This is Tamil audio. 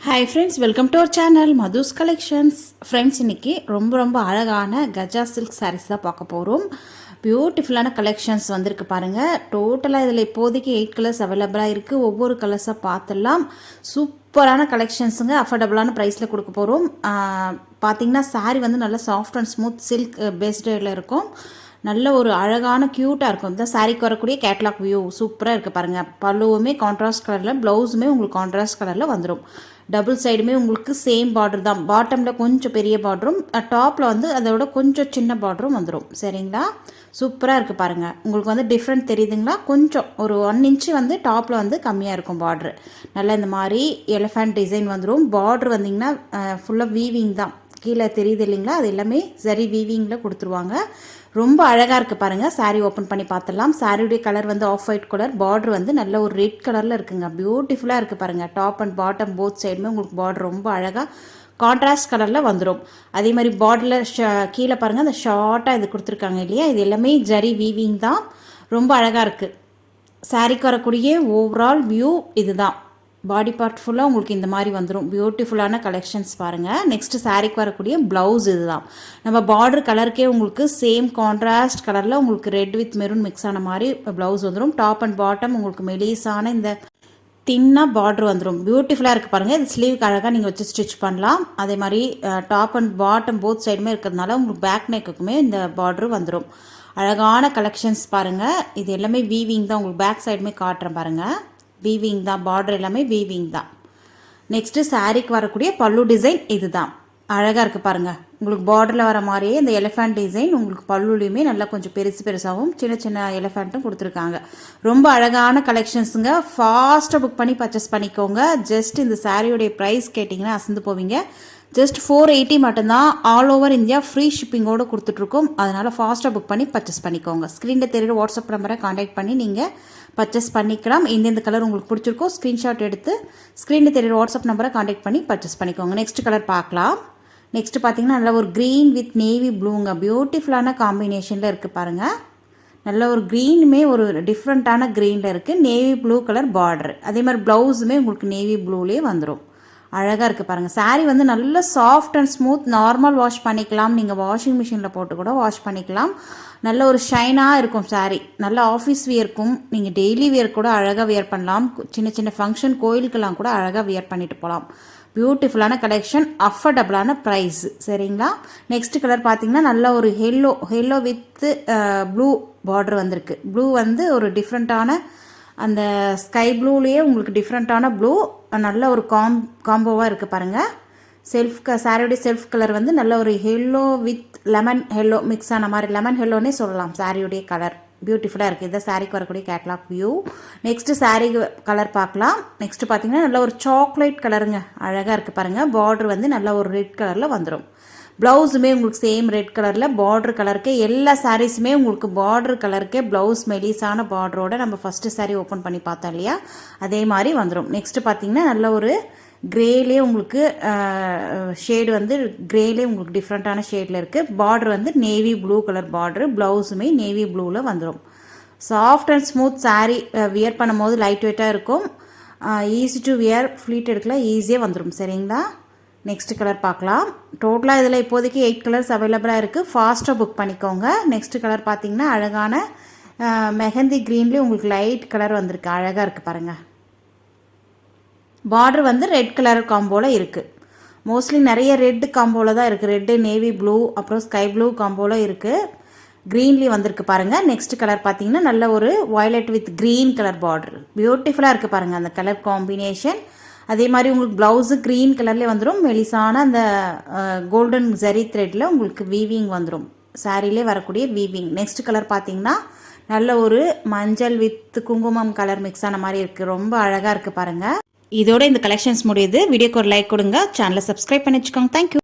Hi friends, welcome to our channel Madhu's collections. Friends, இன்றைக்கி ரொம்ப அழகான கஜா சில்க் சாரீஸ் தான் பார்க்க போகிறோம். பியூட்டிஃபுல்லான கலெக்ஷன்ஸ் வந்திருக்கு பாருங்கள். டோட்டலாக இதில் இப்போதைக்கு 8 கலர்ஸ் அவைலபிளாக இருக்குது. ஒவ்வொரு கலர்ஸாக பார்த்துடலாம். சூப்பரான கலெக்ஷன்ஸுங்க. அஃபோர்டபுளான ப்ரைஸில் கொடுக்க போகிறோம். பார்த்திங்கன்னா சாரீ வந்து நல்லா சாஃப்ட் அண்ட் ஸ்மூத் சில்க் பேஸ்டில் இருக்கும். நல்ல ஒரு அழகான க்யூட்டாக இருக்கும். இந்த சாரீக்கு வரக்கூடிய கேட்லாக் வியூ சூப்பராக இருக்குது பாருங்கள். பல்லுவுமே கான்ட்ராஸ்ட் கலரில், ப்ளவுஸுமே உங்களுக்கு கான்ட்ராஸ்ட் கலரில் வந்துடும். டபுள் சைடுமே உங்களுக்கு சேம் பார்டர் தான். பாட்டமில் கொஞ்சம் பெரிய பார்டரும், டாப்பில் வந்து அதோட கொஞ்சம் சின்ன பார்டரும் வந்துடும். சரிங்களா? சூப்பராக இருக்குது பாருங்கள். உங்களுக்கு வந்து டிஃப்ரெண்ட் தெரியுதுங்களா? கொஞ்சம் ஒரு 1 இன்ச்சு வந்து டாப்பில் வந்து கம்மியாக இருக்கும் பார்ட்ரு. நல்லா இந்த மாதிரி எலிஃபண்ட் டிசைன் வந்துடும். பார்ட்ரு வந்திங்கன்னா ஃபுல்லாக வீவிங் தான். கீழே தெரியுது இல்லைங்களா? அது எல்லாமே சரி வீவிங்கில் கொடுத்துருவாங்க. ரொம்ப அழகாக இருக்குது பாருங்கள். சாரீ ஓப்பன் பண்ணி பார்த்துடலாம். சாரியுடைய கலர் வந்து ஆஃப் ஒயிட் கலர். பார்டர் வந்து நல்ல ஒரு ரெட் கலரில் இருக்குங்க. பியூட்டிஃபுல்லாக இருக்குது பாருங்கள். டாப் அண்ட் பாட்டம் போத் சைடுமே உங்களுக்கு பார்டர் ரொம்ப அழகாக கான்ட்ராஸ்ட் கலரில் வந்துடும். அதே மாதிரி பார்டரில் கீழே பாருங்கள், அந்த ஷார்ட்டாக இது கொடுத்துருக்காங்க இல்லையா? இது எல்லாமே ஜரி வீவிங் தான். ரொம்ப அழகாக இருக்குது. சாரீக்கு வரக்கூடிய ஓவரால் வியூ இது தான். பாடி பார்ட் ஃபுல்லாக உங்களுக்கு இந்த மாதிரி வந்துடும். பியூட்டிஃபுல்லான கலெக்ஷன்ஸ் பாருங்கள். நெக்ஸ்ட்டு சாரீக்கு வரக்கூடிய ப்ளவுஸ் இது தான். நம்ம பார்டர் கலருக்கே உங்களுக்கு சேம் கான்ட்ராஸ்ட் கலரில் உங்களுக்கு ரெட் வித் மெரூன் மிக்ஸ் ஆன மாதிரி ப்ளவுஸ் வந்துடும். டாப் அண்ட் பாட்டம் உங்களுக்கு மெலிசான இந்த தின்னாக பார்டர் வந்துடும். பியூட்டிஃபுல்லாக இருக்குது பாருங்கள். இது ஸ்லீவுக்கு அழகாக நீங்கள் வச்சு ஸ்டிச் பண்ணலாம். அதே மாதிரி டாப் அண்ட் பாட்டம் போத் சைடுமே இருக்கிறதுனால உங்களுக்கு பேக் நெக்குக்குமே இந்த பார்டர் வந்துடும். அழகான கலெக்ஷன்ஸ் பாருங்கள். இது எல்லாமே வீவிங் தான். உங்களுக்கு பேக் சைடுமே காட்டுறேன் பாருங்கள். வீவிங் தான். பார்டர் எல்லாமே வீவிங் தான். நெக்ஸ்ட்டு சாரீக்கு வரக்கூடிய பல்லு டிசைன் இது தான். அழகாக இருக்குது பாருங்கள். உங்களுக்கு பார்டரில் வர மாதிரியே இந்த எலிஃபண்ட் டிசைன் உங்களுக்கு பல்லுலையுமே நல்லா கொஞ்சம் பெருசாகவும் சின்ன எலிஃபண்ட்டும் கொடுத்துருக்காங்க. ரொம்ப அழகான கலெக்ஷன்ஸுங்க. ஃபாஸ்ட்டாக புக் பண்ணி பர்ச்சேஸ் பண்ணிக்கோங்க. ஜஸ்ட் இந்த சாரியோடைய ப்ரைஸ் கேட்டிங்கன்னா அசந்து போவீங்க. ஜஸ்ட் 480 மட்டும்தான். ஆல் ஓவர் இந்தியா ஃப்ரீ ஷிப்பிங்கோடு கொடுத்துட்ருக்கோம். அதனால் ஃபாஸ்ட்டாக புக் பண்ணி பர்ச்சேஸ் பண்ணிக்கோங்க. ஸ்க்ரீனில் தெரியுற வாட்ஸ்அப் நம்பரை கான்டாக்ட் பண்ணி நீங்கள் பர்ச்சேஸ் பண்ணிக்கலாம். எந்தெந்த கலர் உங்களுக்கு பிடிச்சிருக்கோ ஸ்க்ரீன்ஷாட் எடுத்து ஸ்க்ரீனில் தெரியுற வாட்ஸ்அப் நம்பரை கான்டாக்ட் பண்ணி பர்ச்சேஸ் பண்ணிக்கோங்க. நெக்ஸ்ட் கலர் பார்க்கலாம். நெக்ஸ்ட் பார்த்தீங்கன்னா நல்ல ஒரு க்ரீன் வித் நேவி ப்ளூங்க. பியூட்டிஃபுல்லான காம்பினேஷனில் இருக்குது பாருங்கள். நல்ல ஒரு க்ரீனுமே ஒரு டிஃப்ரெண்ட்டான க்ரீனில் இருக்குது. Navy blue colour border. அதே மாதிரி ப்ளவுஸுமே உங்களுக்கு நேவி ப்ளூலேயே வந்துடும். அழகாக இருக்குது பாருங்கள். சாரீ வந்து நல்ல soft and smooth. Normal wash பண்ணிக்கலாம். நீங்கள் வாஷிங் மிஷினில் போட்டு கூட வாஷ் பண்ணிக்கலாம். நல்ல ஒரு ஷைனாக இருக்கும் சாரீ. நல்ல ஆஃபீஸ் வியர்க்கும், நீங்கள் டெய்லி வியர் கூட அழகாக வியர் பண்ணலாம். சின்ன ஃபங்க்ஷன் கோயிலுக்கெல்லாம் கூட அழகாக வியர் பண்ணிட்டு போகலாம். பியூட்டிஃபுல்லான கலெக்ஷன், அஃபோர்டபுளான ப்ரைஸ். சரிங்களா? நெக்ஸ்ட் கலர் பார்த்தீங்கன்னா நல்ல ஒரு ஹெல்லோ வித் ப்ளூ பார்டர் வந்திருக்கு. ப்ளூ வந்து ஒரு டிஃப்ரெண்ட்டான அந்த ஸ்கை ப்ளூலேயே உங்களுக்கு டிஃப்ரெண்ட்டான ப்ளூ நல்ல ஒரு காம்போவாக இருக்குது பாருங்கள். சாரியோடைய செல்ஃப் கலர் வந்து நல்ல ஒரு hello with lemon hello mix ஆன மாதிரி, லெமன் ஹெல்லோன்னே சொல்லலாம் சாரியுடைய கலர். பியூட்டிஃபுல்லாக இருக்குது. இதை சாரிக்கு வரக்கூடிய catalogue view. Next sari colour பார்க்கலாம். நெக்ஸ்ட்டு பார்த்தீங்கன்னா நல்ல ஒரு சாக்லேட் கலருங்க. அழகாக இருக்குது பாருங்கள். பார்டர் வந்து நல்ல ஒரு ரெட் கலரில் வந்துடும். ப்ளவுஸுமே உங்களுக்கு சேம் ரெட் கலரில் பார்டர் கலருக்கே. எல்லா சாரீஸுமே உங்களுக்கு பார்டர் கலருக்கே ப்ளவுஸ் மெலிசான பார்டரோட நம்ம ஃபஸ்ட்டு சாரீ ஓப்பன் பண்ணி பார்த்தோம் இல்லையா? அதே மாதிரி வந்துடும். நெக்ஸ்ட்டு பார்த்தீங்கன்னா நல்ல ஒரு கிரேலே உங்களுக்கு ஷேடு வந்து கிரேலே உங்களுக்கு டிஃப்ரெண்ட்டான ஷேடில் இருக்குது. பார்டர் வந்து நேவி ப்ளூ கலர் பார்டரு. ப்ளவுஸுமே நேவி ப்ளூவில் வந்துடும். Soft and smooth sari. Wear பண்ணும்போது லைட் வெயிட்டாக இருக்கும். Easy to wear. ஃப்ளீட் எடுக்கலாம், ஈஸியாக வந்துடும். சரிங்களா? நெக்ஸ்ட் கலர் பார்க்கலாம். டோட்டலாக இதில் இப்போதைக்கு 8 கலர்ஸ் அவைலபிளாக இருக்குது. ஃபாஸ்ட்டாக புக் பண்ணிக்கோங்க. நெக்ஸ்ட் கலர் பார்த்தீங்கன்னா அழகான மெஹந்தி க்ரீன்லேயே உங்களுக்கு லைட் கலர் வந்திருக்கு. அழகாக இருக்குது பாருங்கள். பார்டர் வந்து ரெட் கலர் காம்போவில் இருக்குது. மோஸ்ட்லி நிறைய ரெட் காம்போவில் தான் இருக்குது. ரெட்டு, நேவி ப்ளூ, அப்புறம் ஸ்கை ப்ளூ காம்போவில் இருக்குது. க்ரீன்லேயும் வந்திருக்கு பாருங்கள். நெக்ஸ்ட் கலர் பார்த்தீங்கன்னா நல்ல ஒரு violet with green colour border. பியூட்டிஃபுல்லாக இருக்குது பாருங்கள் அந்த கலர் காம்பினேஷன். அதே மாதிரி உங்களுக்கு ப்ளவுஸு க்ரீன் கலர்லேயே வந்துடும். மெலிசான அந்த கோல்டன் ஜரி த்ரெட்டில் உங்களுக்கு வீவிங் வந்துடும். சாரிலே வரக்கூடிய வீவிங். நெக்ஸ்ட் கலர் பார்த்தீங்கன்னா நல்ல ஒரு மஞ்சள் வித் குங்குமம் கலர் மிக்ஸ் ஆன மாதிரி இருக்குது. ரொம்ப அழகாக இருக்குது பாருங்கள். இதோட இந்த கலெக்ஷன்ஸ் முடியுது. வீடியோக்கு ஒரு லைக் கொடுங்க. சேனலை சப்ஸ்கிரைப் பண்ணி வச்சுக்கோங்க. தேங்க்யூ.